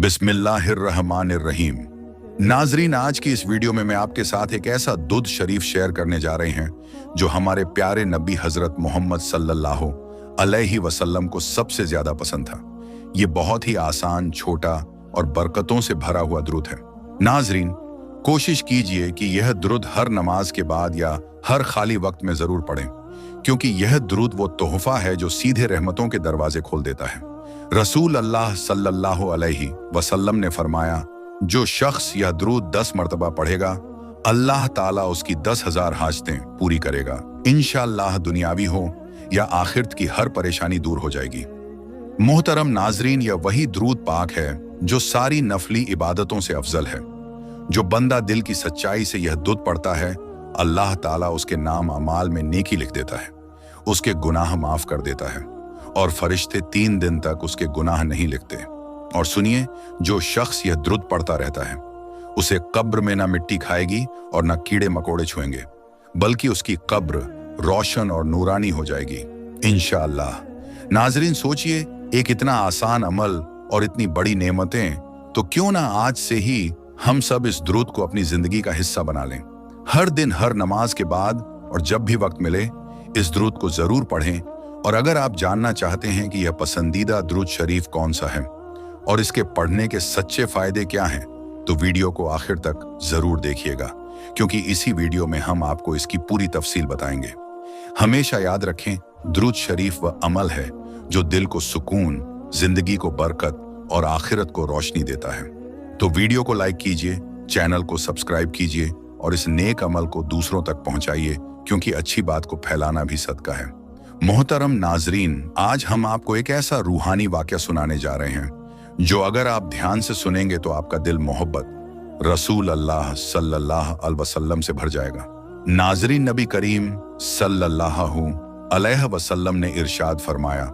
बिस्मिल्लाहिर्रहमानिर्रहीम। नाजरीन, आज की इस वीडियो में मैं आपके साथ एक ऐसा दुध शरीफ शेयर करने जा रहे हैं जो हमारे प्यारे नबी हजरत मोहम्मद सल्लल्लाहु अलैहि वसल्लम को सबसे ज्यादा पसंद था। ये बहुत ही आसान, छोटा और बरकतों से भरा हुआ दुरूद है। नाजरीन, कोशिश कीजिए कि यह दुरूद हर नमाज के बाद या हर खाली वक्त में जरूर पढ़ें, क्योंकि यह दुरूद वो तोहफा है जो सीधे रहमतों के दरवाजे खोल देता है। रसूल अल्लाह सल्लल्लाहु अलैहि वसल्लम ने फरमाया, जो शख्स यह दुरूद 10 मरतबा पढ़ेगा, अल्लाह ताला उसकी 10,000 हाजतें पूरी करेगा। इंशाअल्लाह दुनियावी हो या आखिरत की हर परेशानी दूर हो जाएगी। मोहतरम नाजरीन, यह वही दुरूद पाक है जो सारी नफली इबादतों से अफजल है। जो बंदा दिल की सच्चाई से यह दुरूद पढ़ता है, अल्लाह ताला उसके नाम अमाल में नेकी लिख देता है, उसके गुनाह माफ कर देता है और फरिश्ते 3 दिन तक उसके गुनाह नहीं लिखते। और सुनिए, जो शख्स यह दुरूद पढ़ता रहता है, उसे कब्र में ना मिट्टी खाएगी और ना कीड़े मकोड़े छुएंगे, बल्कि उसकी कब्र रोशन और नूरानी हो जाएगी इंशाअल्लाह। नाजरीन, सोचिए, एक इतना आसान अमल और इतनी बड़ी नेमतें, तो क्यों ना आज से ही हम सब इस दुरूद को अपनी जिंदगी का हिस्सा बना लें। हर दिन, हर नमाज के बाद और जब भी वक्त मिले, इस दुरूद को जरूर पढ़ें। और अगर आप जानना चाहते हैं कि यह पसंदीदा दुरूद शरीफ कौन सा है और इसके पढ़ने के सच्चे फायदे क्या हैं, तो वीडियो को आखिर तक जरूर देखिएगा, क्योंकि इसी वीडियो में हम आपको इसकी पूरी तफसील बताएंगे। हमेशा याद रखें, दुरूद शरीफ वह अमल है जो दिल को सुकून, जिंदगी को बरकत और आखिरत को रोशनी देता है। तो वीडियो को लाइक कीजिए, चैनल को सब्सक्राइब कीजिए और इस नेक अमल को दूसरों तक पहुंचाइए, क्योंकि अच्छी बात को फैलाना भी सदका है। मोहतरम नाजरीन, आज हम आपको एक ऐसा रूहानी वाकया सुनाने जा रहे हैं जो अगर आप ध्यान से सुनेंगे तो आपका दिल मोहब्बत रसूल अल्लाह सल्लल्लाहु अलैहि वसल्लम से भर जाएगा। नाजरीन, नबी करीम सल्लल्लाहु अलैहि वसल्लम ने इरशाद फरमाया,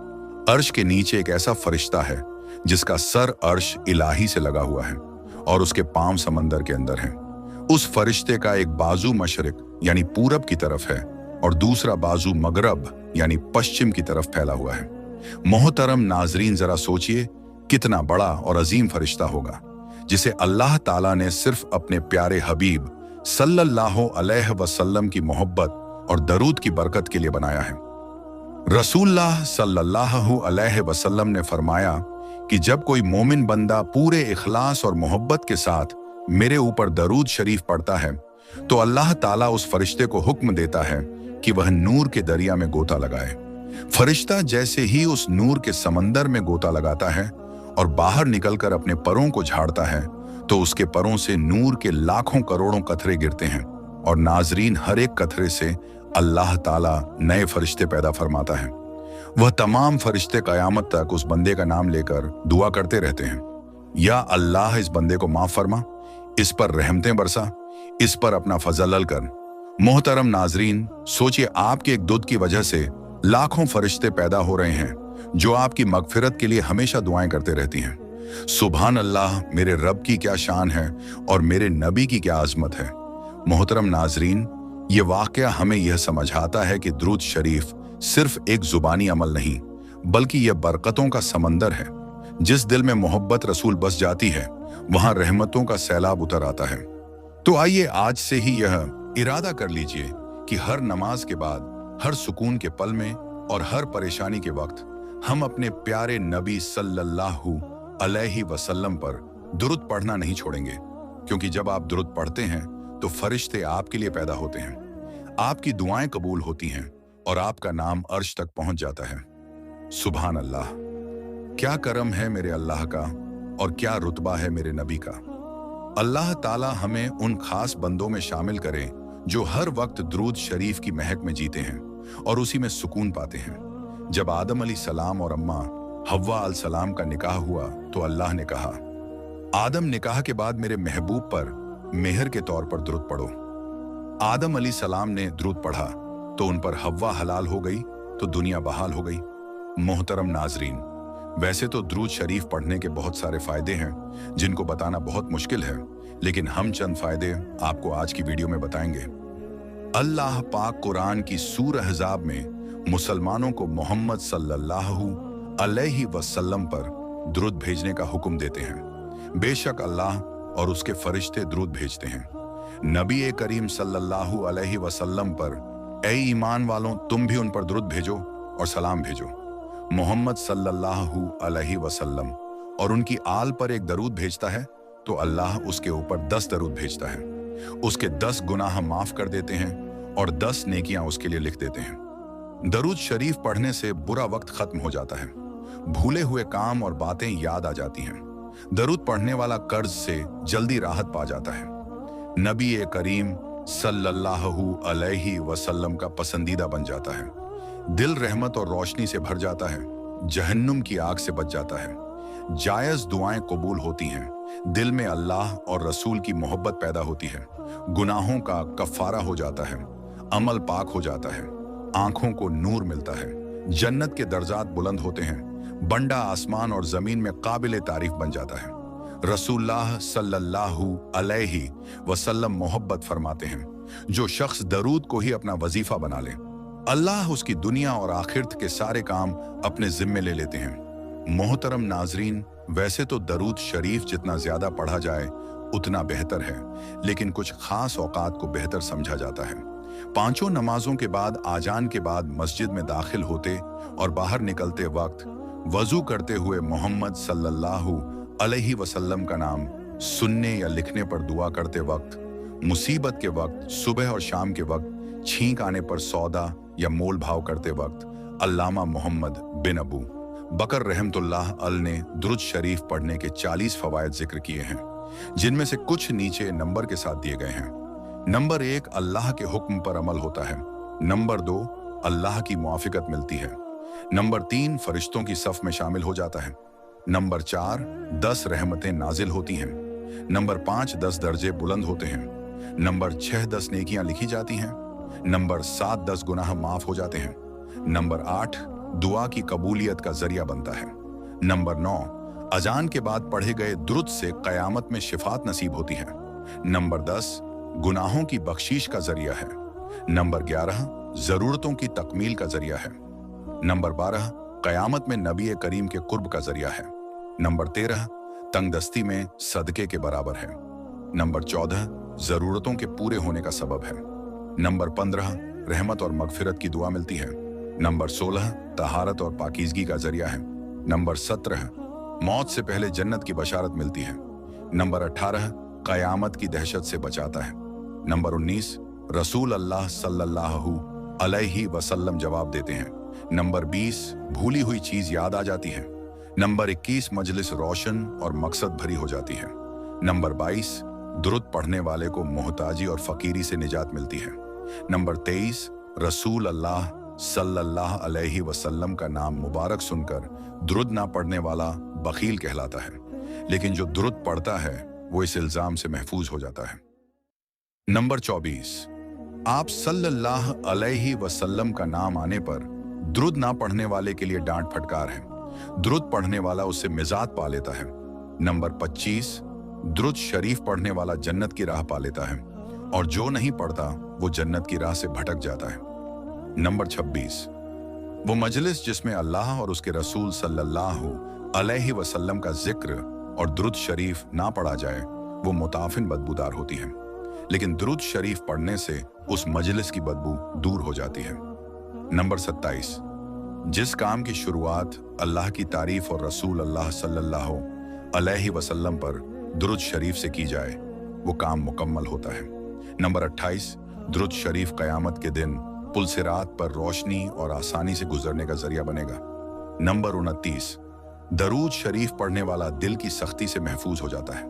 अर्श के नीचे एक ऐसा फरिश्ता है जिसका सर अर्श इलाही से लगा हुआ है और उसके पांव समंदर के अंदर हैं। उस फरिश्ते का एक बाजू मशरिक यानी पूरब की तरफ है और दूसरा बाजू मगरब यानी पश्चिम की तरफ फैला हुआ है। मोहतरम नाजरीन, जरा सोचिए, कितना बड़ा और अजीम फरिश्ता होगा जिसे अल्लाह ताला ने सिर्फ अपने प्यारे हबीब सल्लल्लाहु अलैहि वसल्लम की मोहब्बत और दरूद की बरकत के लिए बनाया है। रसूलुल्लाह सल्लल्लाहु अलैहि वसल्लम ने फरमाया कि जब कोई मोमिन बंदा पूरे इखलास और मोहब्बत के साथ मेरे ऊपर दरूद शरीफ पढ़ता है, तो अल्लाह ताला उस फरिश्ते को हुक्म देता है कि वह नूर के दरिया में गोता लगाए। फरिश्ता जैसे ही उस नूर के समंदर में गोता लगाता है और बाहर निकलकर अपने परों को झाड़ता है, तो उसके परों से नूर के लाखों करोड़ों कतरे गिरते हैं। और नाजरीन, हर एक कतरे से अल्लाह ताला नए फरिश्ते पैदा फरमाता है। वह तमाम फरिश्ते कयामत तक उस बंदे का नाम लेकर दुआ करते रहते हैं, या अल्लाह इस बंदे को माफ फरमा, इस पर रहमतें बरसा, इस पर अपना फजल कर। मोहतरम नाजरीन, सोचिए, आपके एक दुरूद की वजह से लाखों फरिश्ते पैदा हो रहे हैं जो आपकी मगफिरत के लिए हमेशा दुआएं करते रहती हैं। सुभान अल्लाह, मेरे रब की क्या शान है और मेरे नबी की क्या आजमत है। मोहतरम नाजरीन, ये वाकया हमें यह समझाता है कि दुरूद शरीफ सिर्फ एक जुबानी अमल नहीं, बल्कि यह बरकतों का समंदर है। जिस दिल में मोहब्बत रसूल बस जाती है, वहां रहमतों का सैलाब उतर आता है। तो आइए आज से ही यह इरादा कर लीजिए कि हर नमाज के बाद, हर सुकून के पल में और हर परेशानी के वक्त हम अपने प्यारे नबी सल्लल्लाहु अलैहि वसल्लम पर दुरूद पढ़ना नहीं छोड़ेंगे, क्योंकि जब आप दुरूद पढ़ते हैं तो फरिश्ते आपके लिए पैदा होते हैं, आपकी दुआएं कबूल होती हैं और आपका नाम अर्श तक पहुंच जाता है। सुभान अल्लाह, क्या करम है मेरे अल्लाह का और क्या रुतबा है मेरे नबी का। अल्लाह ताला हमें उन खास बंदों में शामिल करे जो हर वक्त दुरूद शरीफ की महक में जीते हैं और उसी में सुकून पाते हैं। जब आदम अलैहिस्सलाम और अम्मा हव्वा अलैहिस्सलाम का निकाह हुआ, तो अल्लाह ने कहा, आदम निकाह के बाद मेरे महबूब पर मेहर के तौर पर दुरूद पढ़ो। आदम अलैहिस्सलाम ने दुरूद पढ़ा तो उन पर हव्वा हलाल हो गई, तो दुनिया बहाल हो गई। मोहतरम नाजरीन, वैसे तो दुरूद शरीफ पढ़ने के बहुत सारे फायदे हैं जिनको बताना बहुत मुश्किल है, लेकिन हम चंद फायदे आपको आज की वीडियो में बताएंगे। अल्लाह पाक कुरान की सूरह अहज़ाब में मुसलमानों को मोहम्मद सल्लल्लाहु अलैहि वसल्लम पर दुरूद भेजने का हुक्म देते हैं। बेशक अल्लाह और उसके फरिश्ते दुरूद भेजते हैं नबी करीम सल्लल्लाहु अलैहि वसल्लम पर। ऐ ईमान वालों, तुम भी उन पर दुरूद भेजो और सलाम भेजो। मोहम्मद सल्लल्लाहु अलैहि वसल्लम और उनकी आल पर एक दरूद भेजता है तो अल्लाह उसके ऊपर 10 दरूद भेजता है। उसके 10 गुनाह माफ कर देते हैं और 10 नेकियां उसके लिए लिख देते हैं। दरूद शरीफ पढ़ने से बुरा वक्त खत्म हो जाता है, भूले हुए काम और बातें याद आ जाती हैं। दरूद पढ़ने वाला कर्ज से जल्दी राहत पा जाता है। नबी करीम सल्लल्लाहु अलैहि वसल्लम का पसंदीदा बन जाता है। दिल रहमत और रोशनी से भर जाता है, जहन्नुम की आग से बच जाता है। जायज दुआएं कबूल होती हैं, दिल में अल्लाह और रसूल की मोहब्बत पैदा होती है, गुनाहों का कफारा हो जाता है, अमल पाक हो जाता है, आंखों को नूर मिलता है, जन्नत के दर्जात बुलंद होते हैं, बंडा आसमान और जमीन में काबिल तारीफ बन जाता है। रसूलुल्लाह सल्लल्लाहु अलैहि वसल्लम मोहब्बत फरमाते हैं, जो शख्स दरूद को ही अपना वजीफा बना ले, अल्लाह उसकी दुनिया और आखिरत के सारे काम अपने जिम्मे ले लेते हैं। मोहतरम नाजरीन, वैसे तो दरूद शरीफ जितना ज्यादा पढ़ा जाए उतना बेहतर है, लेकिन कुछ खास औकात को बेहतर समझा जाता है। 5 नमाजों के बाद आजान के बाद मस्जिद में दाखिल होते और बाहर निकलते वक्त वजू करते हुए मोहम्मद सल्लल्लाहु अलैहि वसल्लम का नाम सुनने या लिखने पर दुआ करते वक्त, मुसीबत के वक्त, सुबह और शाम के वक्त, छींक आने पर सौदा या मोल भाव करते वक्त अल्लामा मोहम्मद बिन अबू बकर रहमतुल्लाह अल ने दुरूद शरीफ पढ़ने के 40 फवायद जिक्र किए हैं, जिनमें से कुछ नीचे नंबर के साथ दिए गए हैं। नंबर 1, अल्लाह के हुक्म पर अमल होता है। नंबर 2, अल्लाह की मुआफिकत मिलती है। नंबर 3, फरिश्तों की सफ में शामिल हो जाता है। नंबर 4, 10 रहमतें नाजिल होती हैं। नंबर 5, 10 दर्जे बुलंद होते हैं। नंबर 6, 10 नेकियां लिखी जाती हैं। नंबर 7, 10 गुनाह माफ हो जाते हैं। नंबर 8, दुआ की कबूलियत का जरिया बनता है। नंबर 9, अजान के बाद पढ़े गए दुरूद से कयामत में शिफात नसीब होती है। नंबर 10, गुनाहों की बख्शीश का जरिया है। नंबर 11, जरूरतों की तकमील का जरिया है। नंबर 12, कयामत में नबी करीम के कुर्ब का जरिया है। नंबर 13, तंगदस्ती में सदके के बराबर है। नंबर 14, जरूरतों के पूरे होने का सबब है। नंबर 15, रहमत और मगफिरत की दुआ मिलती है। नंबर 16, तहारत और पाकीज़गी का जरिया है। नंबर 17, मौत से पहले जन्नत की बशारत मिलती है। नंबर 18, कयामत की दहशत से बचाता है। नंबर 19, रसूल अल्लाह सल्लल्लाहु अलैहि वसल्लम जवाब देते हैं। नंबर 20, भूली हुई चीज याद आ जाती है। नंबर 21, मजलिस रोशन और मकसद भरी हो जाती है। नंबर 22, दुरूद पढ़ने वाले को मोहताजी और फकीरी से निजात मिलती है। नंबर 23, रसूल अल्लाह सल्लल्लाहु अलैहि वसल्लम का नाम मुबारक सुनकर दुरूद ना पढ़ने वाला बखील कहलाता है, लेकिन जो दुरूद पढ़ता है वो इस इल्जाम से महफूज हो जाता है। नंबर 24, आप सल्लल्लाहु अलैहि वसल्लम का नाम आने पर दुरूद ना पढ़ने वाले के लिए डांट फटकार है। दुरूद पढ़ने वाला उससे मिजात पा लेता है। नंबर 25, दुरूद शरीफ पढ़ने वाला जन्नत की राह पा लेता है और जो नहीं पढ़ता वो जन्नत की राह से भटक जाता है। नंबर 26, वो मजलिस जिसमें अल्लाह और उसके रसूल सल्लल्लाहु अलैहि वसल्लम का जिक्र और दुरूद शरीफ ना पढ़ा जाए वो मुताफिन बदबूदार होती है, लेकिन दुरूद शरीफ पढ़ने से उस मजलिस की बदबू दूर हो जाती है। नंबर 27, जिस काम की शुरुआत अल्लाह की तारीफ और रसूल अल्लाह सल्लल्लाहु अलैहि वसल्लम पर दुरूद शरीफ से की जाए वो काम मुकम्मल होता है। नंबर 28, दुरूद शरीफ कयामत के दिन पुल सिरात पर रोशनी और आसानी से गुजरने का जरिया बनेगा। नंबर 29, दरूद शरीफ पढ़ने वाला दिल की सख्ती से महफूज हो जाता है।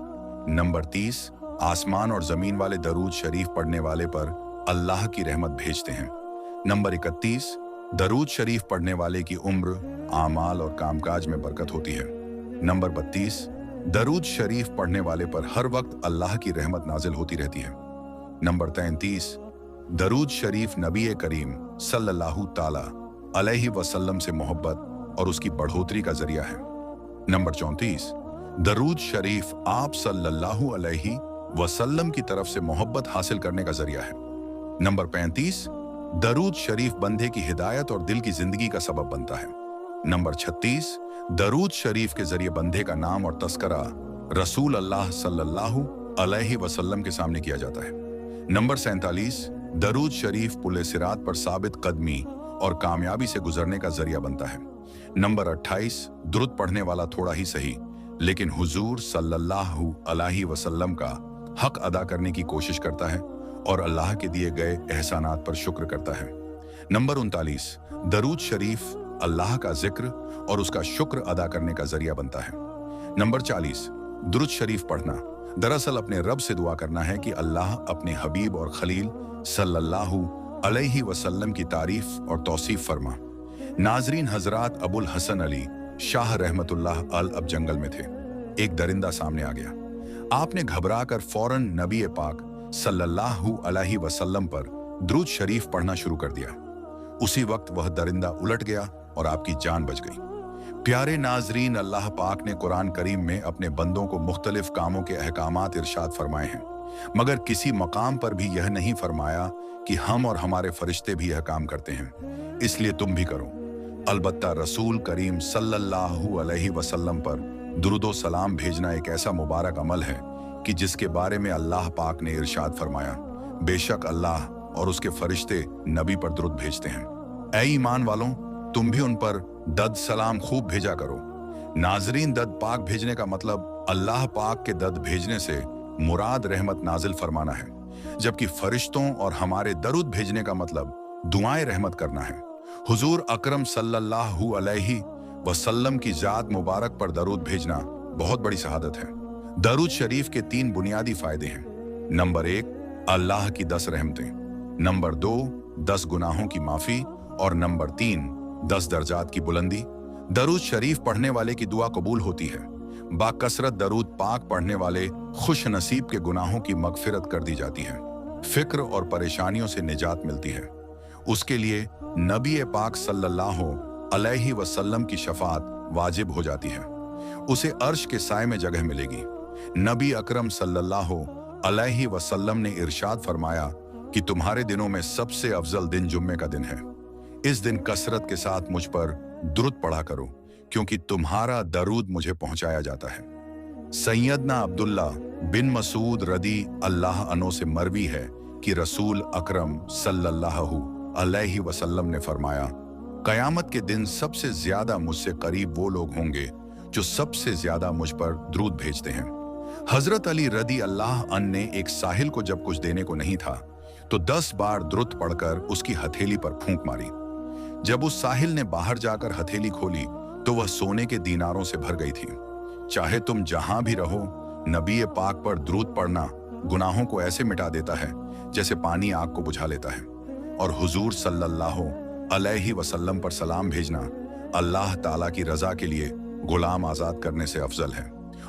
नंबर 30, आसमान और जमीन वाले दरूद शरीफ पढ़ने वाले पर अल्लाह की रहमत भेजते हैं। नंबर 31, दरूद शरीफ पढ़ने वाले की उम्र, आमाल और कामकाज में बरकत होती है। नंबर 32, दरूद शरीफ पढ़ने वाले पर हर वक्त अल्लाह की रहमत नाजिल होती रहती है। नंबर 33, दरूद शरीफ नबी करीम सल्लल्लाहु ताला अलैहि वसल्लम से मोहब्बत और उसकी बढ़ोतरी का जरिया है। नंबर 34, दरूद शरीफ आप सल्लल्लाहु अलैहि वसल्लम की तरफ से मोहब्बत हासिल करने का जरिया है। नंबर 35, दरूद शरीफ बंदे की हिदायत और दिल की जिंदगी का सबब बनता है। नंबर 36, दरूद शरीफ के जरिए बंदे का नाम और तस्करा रसूल अल्लाह सल्लल्लाहु अलैहि वसल्लम के सामने किया जाता है। नंबर 47, दरूद शरीफ पुल सिरात पर साबित कदमी और कामयाबी से गुजरने का जरिया बनता है। नंबर 28, दुरूद पढ़ने वाला थोड़ा ही सही लेकिन हुजूर सल्लल्लाहु अलैहि वसल्लम का हक अदा करने की कोशिश करता है और अल्लाह के दिए गए एहसानात पर शुक्र करता है। नंबर 39, दरूद शरीफ अल्लाह का जिक्र और उसका शुक्र अदा करने का जरिया बनता है। नंबर 40, दुरूद शरीफ पढ़ना दरअसल अपने रब से दुआ करना है कि अल्लाह अपने हबीब और खलील सल्लल्लाहु अलैहि वसल्लम की तारीफ और तौसीफ फरमा। नाजरीन, हजरात अबुल हसन अली शाह रहमतुल्लाह अल अब जंगल में थे। एक दरिंदा सामने आ गया। आपने घबराकर फौरन नबी पाक सल्लल्लाहु अलैहि वसल्लम पर दुरूद शरीफ पढ़ना शुरू कर दिया। उसी वक्त वह दरिंदा उलट गया और आपकी जान बच गई। प्यारे नाजरीन, अल्लाह पाक ने कुरान करीम में अपने बंदों को मुख्तलिफ कामों के अहकामात इरशाद फरमाए हैं, मगर किसी मकाम पर भी यह नहीं फरमाया कि हम और हमारे फरिश्ते भी यह काम करते हैं, इसलिए तुम भी करो। अलबत्ता रसूल करीम सल्लल्लाहु अलैहि वसल्लम पर दुरूदो सलाम भेजना एक ऐसा मुबारक अमल है कि जिसके बारे में अल्लाह पाक ने इरशाद फरमाया, बेशक अल्लाह और उसके फरिश्ते नबी पर दुरूद भेजते हैं। ऐ ईमान वालों, तुम भी उन पर दद सलाम खूब भेजा करो। नाजरीन, दद पाक भेजने का मतलब अल्लाह पाक के दद भेजने से मुराद रहमत नाजिल फरमाना है, जबकि फरिश्तों और हमारे दरूद भेजने का मतलब दुआएं रहमत करना है। हुजूर अकरम सल्लल्लाहु अलैहि वसल्लम की जात मुबारक पर दरूद भेजना बहुत बड़ी शहादत है। दरूद शरीफ के 3 बुनियादी फायदे हैं। नंबर 1, अल्लाह की 10 रहमतें। नंबर 2, 10 गुनाहों की माफी। और नंबर 3, 10 दर्जात की बुलंदी। दरूद शरीफ पढ़ने वाले की दुआ कबूल होती है। बाकसरत दरूद पाक पढ़ने वाले खुश नसीब के गुनाहों की मगफिरत कर दी जाती है। फिक्र और परेशानियों से निजात मिलती है। उसके लिए नबी पाक सल्लल्लाहु अलैहि वसल्लम की शफात वाजिब हो जाती है। उसे अर्श के साए में जगह मिलेगी। नबी अकरम सल्लल्लाहु अलैहि वसल्लम ने इरशाद फरमाया कि तुम्हारे दिनों में सबसे अफजल दिन जुम्मे का दिन है। इस दिन कसरत के साथ मुझ पर दुरूद पढ़ा करो, क्योंकि तुम्हारा दरूद मुझे पहुंचाया जाता है। सैयदना अब्दुल्ला बिन मसूद रदी अल्लाह अनो से मरवी है कि रसूल अकरम सल्लल्लाहु अलैहि वसल्लम ने फरमाया, कयामत के दिन सबसे ज्यादा मुझसे करीब वो लोग होंगे जो सबसे ज्यादा मुझ पर दुरूद भेजते हैं। हजरत अली रदी अल्लाह अन ने एक साहिल को जब कुछ देने को नहीं था तो 10 बार दुरूद पढ़कर उसकी हथेली पर फूंक मारी। जब उस साहिल ने बाहर जाकर हथेली खोली तो वह सोने के दीनारों से भर गई थी। चाहे तुम जहां भी रहो, नबी पाक पर दुरूद पढ़ना गुनाहों को ऐसे मिटा देता है जैसे पानी आग को बुझा लेता है। और हुजूर सल्लल्लाहु अलैहि वसल्लम पर सलाम भेजना अल्लाह ताला की रजा के लिए गुलाम आजाद करने से अफजल है।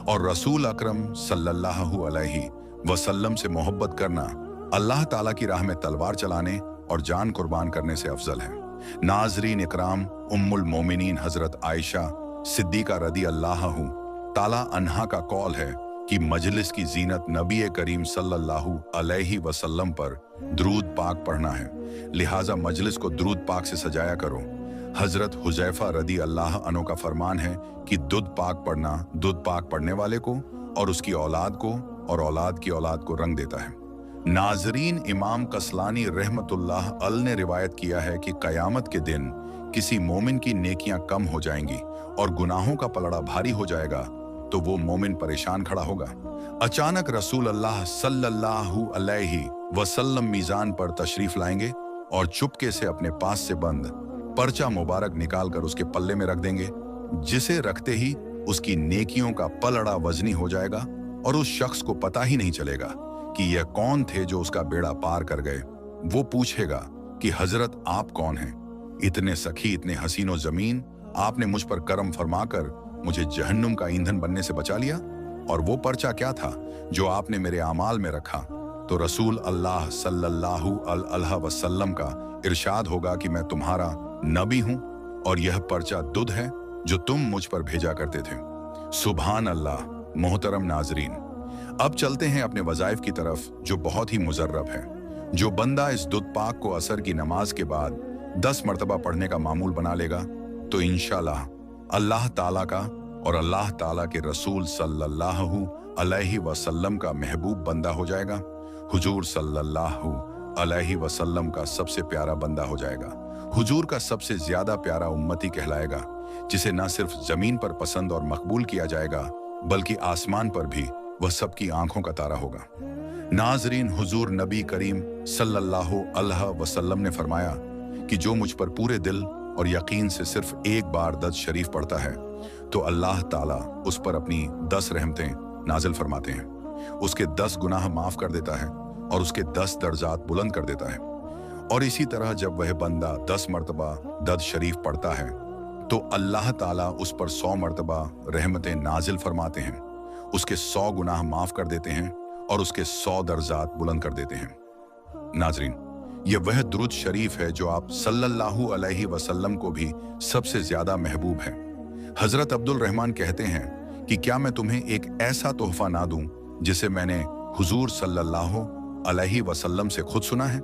और रसूल अकरम सल्लल्लाहु अलैहि वसल्लम से मोहब्बत करना अल्लाह ताला की राह में तलवार चलाने और जान कुर्बान करने से अफजल है। नाजरीन इकराम, उम्मुल मोमिनीन हजरत आयशा सिद्दीका रदी अल्लाह ताला अन्हा का कौल है कि मजलिस की जीनत नबी करीम सल्लल्लाहु अलैहि वसल्लम पर दुरूद पाक पढ़ना है, लिहाजा मजलिस को दुरूद पाक से सजाया करो। हजरत हुजैफा रदी अल्लाह अनो का फरमान है कि दुरूद पाक पढ़ने वाले को और उसकी औलाद को और औलाद की औलाद को रंग देता है। नाजरीन, इमाम कसलानी रहमतुल्लाह अल ने रिवायत किया है कि कयामत के दिन किसी मोमिन की नेकियां कम हो जाएंगी और गुनाहों का पलड़ा भारी हो जाएगा तो वो मोमिन परेशान खड़ा होगा। अचानक रसूल अल्लाह सल्लल्लाहु अलैहि वसल्लम मीजान पर तशरीफ लाएंगे और चुपके से अपने पास से बंद पर्चा मुबारक निकालकर उसके पल्ले में रख देंगे, जिसे रखते ही उसकी नेकियों का पलड़ा वजनी हो जाएगा और उस शख्स को पता ही नहीं चलेगा कि यह कौन थे जो उसका बेड़ा पार कर गए। वो पूछेगा कि हजरत आप कौन हैं? इतने सखी, इतने हसीनो जमीन, आपने मुझ पर करम फरमाकर मुझे जहन्नुम का ईंधन बनने से बचा लिया। और वो पर्चा क्या था जो आपने मेरे आमाल में रखा? तो रसूल अल्लाह सल्लल्लाहु अलैहि वसल्लम का इरशाद होगा कि मैं तुम्हारा नबी हूं और यह पर्चा दुध है जो तुम मुझ पर भेजा करते थे। सुभान अल्लाह। मोहतरम नाजरीन, अब चलते हैं अपने वज़ाइफ की तरफ जो बहुत ही मुजर्रब है। जो बंदा इस दुध पाक को असर की नमाज के बाद 10 मरतबा पढ़ने का मामूल बना लेगा तो इंशाअल्लाह अल्लाह ताला का और अल्लाह ताला के रसूल सल्लल्लाहु अलैहि वसल्लम का महबूब बंदा हो जाएगा। हुजूर सल्लल्लाहु अलैहि वसल्लम का सबसे प्यारा बंदा हो जाएगा। हुजूर का सबसे ज्यादा प्यारा उम्मती कहलाएगा, जिसे न सिर्फ जमीन पर पसंद और मकबूल किया जाएगा बल्कि आसमान पर भी वह सबकी आंखों का तारा होगा। नाजरीन, हुजूर नबी करीम सल्लल्लाहु अलैहि वसल्लम ने फरमाया कि जो मुझ पर पूरे दिल और यकीन से सिर्फ एक बार दर्द शरीफ पढ़ता है तो अल्लाह ताला उस पर अपनी 10 रहमतें नाजिल फरमाते हैं, उसके 10 गुनाह माफ कर देता है और उसके 10 दर्जात बुलंद कर देता है। और इसी तरह जब वह बंदा 10 मरतबा दर्द शरीफ पढ़ता है तो अल्लाह ताला उस पर 100 मरतबा रहमतें नाजिल फरमाते हैं, उसके 100 गुनाह माफ कर देते हैं और उसके 100 दर्जात बुलंद कर देते हैं। नाजरीन, ये वह दुरूद शरीफ है जो आप सल्लल्लाहु अलैहि वसल्लम को भी सबसे ज्यादा महबूब है। हजरत अब्दुल रहमान कहते हैं कि क्या मैं तुम्हें एक ऐसा तोहफा ना दूं जिसे मैंने हुजूर सल्लल्लाहु अलैहि वसल्लम से खुद सुना है?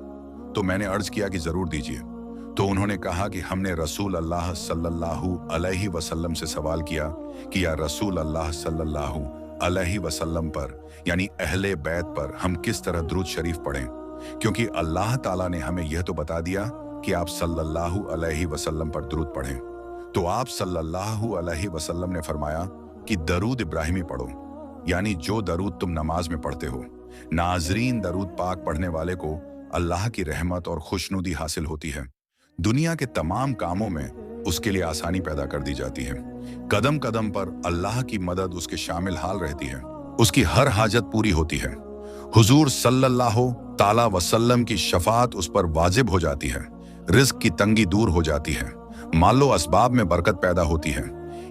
तो मैंने अर्ज किया कि जरूर दीजिए। तो उन्होंने कहा कि हमने रसूल अल्लाह सल्लल्लाहु अलैहि वसल्लम से सवाल किया कि या रसूल अल्लाह सल्लल्लाहु अलैहि वसल्लम पर यानी अहले बैत पर हम किस तरह दुरूद शरीफ पढ़ें, क्योंकि अल्लाह ताला ने हमें यह तो बता दिया कि आप सल्लल्लाहु अलैहि वसल्लम पर दुरूद पढ़ें। तो आप सल्लल्लाहु अलैहि वसल्लम ने फरमाया कि दरूद इब्राहिमी पढ़ो, यानी जो दरूद तुम नमाज में पढ़ते हो। नाजरीन, दरूद पाक पढ़ने वाले को अल्लाह की रहमत और खुशनुदी हासिल होती है। दुनिया के तमाम कामों में उसके लिए आसानी पैदा कर दी जाती है। कदम कदम पर अल्लाह की मदद उसके शामिल हाल रहती है, उसकी हर हाजत पूरी होती है। हुजूर सल्लल्लाहु ताला वसल्लम की शफात उस पर वाजिब हो जाती है, रिज्क की तंगी दूर हो जाती है, मालो असबाब में बरकत पैदा होती है।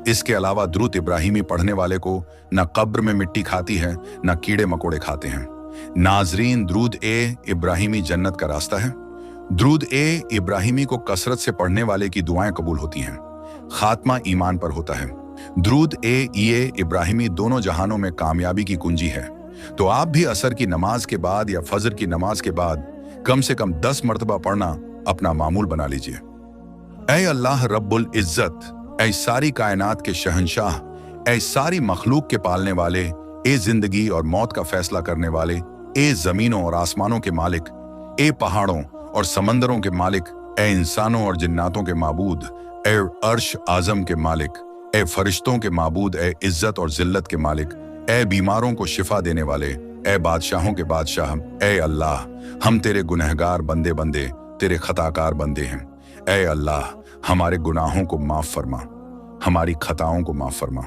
इसके अलावा दुरूद इब्राहिमी पढ़ने वाले को न कब्र में मिट्टी खाती है न कीड़े मकोड़े खाते हैं। नाजरीन, दुरूद ए इब्राहिमी जन्नत का रास्ता है। दुरूद ए इब्राहिमी को कसरत से पढ़ने वाले की दुआएं कबूल होती हैं, खात्मा ईमान पर होता है। दुरूद ए इब्राहिमी दोनों जहानों में कामयाबी की कुंजी है। तो आप भी असर की नमाज के बाद या फजर की नमाज के बाद कम से कम 10 मरतबा पढ़ना अपना मामूल बना लीजिए। ऐ अल्लाह रब्बुल इज्जत, ऐ सारी कायनात के शहंशाह, ऐ सारी मखलूक के पालने वाले, ए जिंदगी और मौत का फैसला करने वाले, ए जमीनों और आसमानों के मालिक, ए पहाड़ों और समंदरों के मालिक, ए इंसानों और जिन्नातों के माबूद, ए अर्श आजम के मालिक, ए फरिश्तों के माबूद, ए इज्जत और जिल्लत के मालिक, ए बीमारों को शिफा देने वाले, ए बादशाहों के बादशाह, ए अल्लाह, हम तेरे गुनहगार बंदे बंदे, तेरे खताकार बंदे हैं। ए अल्लाह, हमारे गुनाहों को माफ फरमा, हमारी खताओं को माफ फरमा।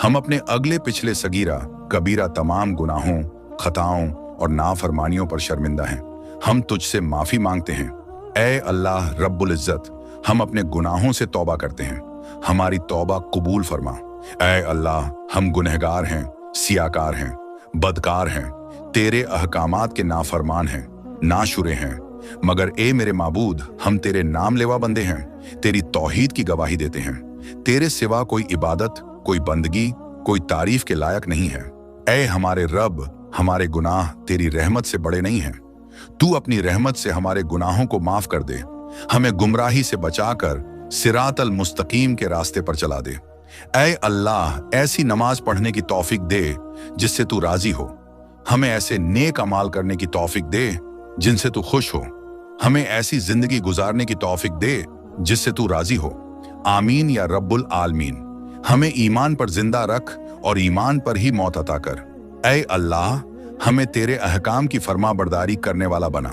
हम अपने अगले पिछले सगीरा कबीरा तमाम गुनाहों, खताओं और नाफरमानियों पर शर्मिंदा हैं। हम तुझसे माफी मांगते हैं। ए अल्लाह रब्बुल इज्जत, हम अपने गुनाहों से तौबा करते हैं, हमारी तौबा कबूल फरमा। ए अल्लाह, हम गुनहगार हैं, सियाकार हैं, बदकार हैं, तेरे अहकामात के नाफरमान हैं, नाशुरे हैं, मगर ए मेरे माबूद, हम तेरे नाम लेवा बंदे हैं, तेरी तौहीद की गवाही देते हैं। तेरे सिवा कोई इबादत, कोई बंदगी, कोई तारीफ के लायक नहीं है। ए हमारे रब, हमारे गुनाह तेरी रहमत से बड़े नहीं हैं। तू अपनी रहमत से हमारे गुनाहों को माफ कर दे, हमें गुमराही से बचाकर सिरातल मुस्तकीम के रास्ते पर चला दे। ऐ अल्लाह, ऐसी नमाज पढ़ने की तौफीक दे जिससे तू राजी हो, हमें ऐसे नेक अमाल करने की तौफीक दे जिनसे तू खुश हो, हमें ऐसी जिंदगी गुजारने की तौफीक दे जिससे तू राजी हो। आमीन या रब्बुल आलमीन। हमें ईमान पर जिंदा रख और ईमान पर ही मौत अता कर। ऐ अल्लाह, हमें तेरे अहकाम की फरमाबरदारी करने वाला बना,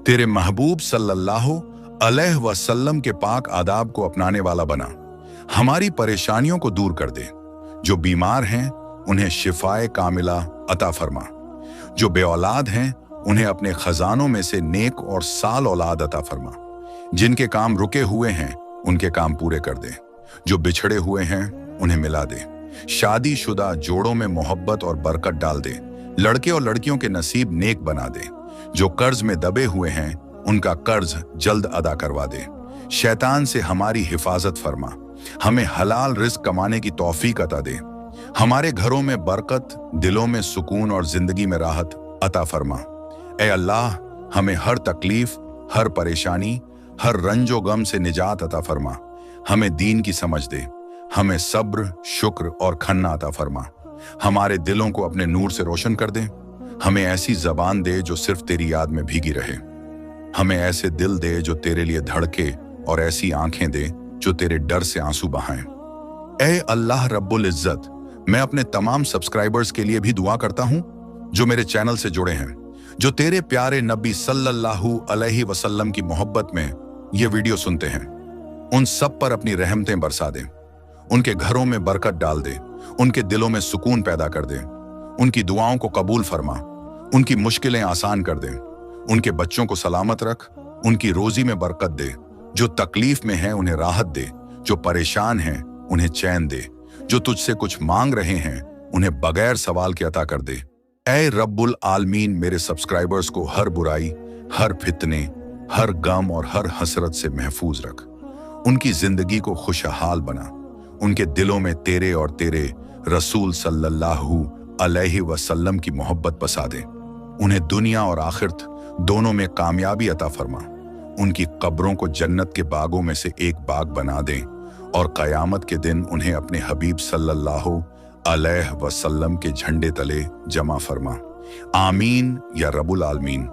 तेरे महबूब सल्लल्लाहु अलैहि वसल्लम के पाक आदाब को अपनाने वाला बना। हमारी परेशानियों को दूर कर दे। जो बीमार हैं उन्हें शिफाए कामिला अता फरमा, जो बे औलाद हैं उन्हें अपने खजानों में से नेक और साल औलाद अता फरमा। जिनके काम रुके हुए हैं उनके काम पूरे कर दे, जो बिछड़े हुए हैं उन्हें मिला दे। शादीशुदा जोड़ों में मोहब्बत और बरकत डाल दे, लड़के और लड़कियों के नसीब नेक बना दे। जो कर्ज में दबे हुए हैं उनका कर्ज जल्द अदा करवा दे। शैतान से हमारी हिफाजत फरमा, हमें हलाल रिज़्क कमाने की तौफीक अता दे। हमारे घरों में बरकत, दिलों में सुकून और जिंदगी में राहत अता फरमा। ऐ अल्लाह, हमें हर तकलीफ, हर परेशानी, हर रंजो गम से निजात अता फरमा। हमें दीन की समझ दे, हमें सब्र, शुक्र और खन्ना अता फरमा। हमारे दिलों को अपने नूर से रोशन कर दे। हमें ऐसी जबान दे जो सिर्फ तेरी याद में भीगी रहे। हमें ऐसे दिल दे जो तेरे लिए धड़के और ऐसी आंखें दे जो तेरे डर से आंसू बहाएं। ऐ अल्लाह रब्बुल इज्जत, मैं अपने तमाम सब्सक्राइबर्स के लिए भी दुआ करता हूं जो मेरे चैनल से जुड़े हैं, जो तेरे प्यारे नबी सल्लल्लाहु अलैहि वसल्लम की मोहब्बत में ये वीडियो सुनते हैं। उन सब पर अपनी रहमतें बरसा दे, उनके घरों में बरकत डाल दे, उनके दिलों में सुकून पैदा कर दे, उनकी दुआओं को कबूल फरमा, उनकी मुश्किलें आसान कर दे, उनके बच्चों को सलामत रख, उनकी रोजी में बरकत दे, जो तकलीफ में हैं उन्हें राहत दे, जो परेशान हैं उन्हें चैन दे, जो तुझसे कुछ मांग रहे हैं उन्हें बगैर सवाल के अता कर दे। ऐ रब्बुल आलमीन, मेरे सब्सक्राइबर्स को हर बुराई, हर फितने, हर गम और हर हसरत से महफूज रख। उनकी जिंदगी को खुशहाल बना, उनके दिलों में तेरे और तेरे रसूल सल्लल्लाहु अलैहि वसल्लम की मोहब्बत बसा दे। उन्हें दुनिया और आखिरत दोनों में कामयाबी अता फरमा। उनकी कब्रों को जन्नत के बागों में से एक बाग बना दे और क़यामत के दिन उन्हें अपने हबीब सल्लल्लाहु अलैहि वसल्लम के झंडे तले जमा फरमा। आमीन या रब्बुल आलमीन।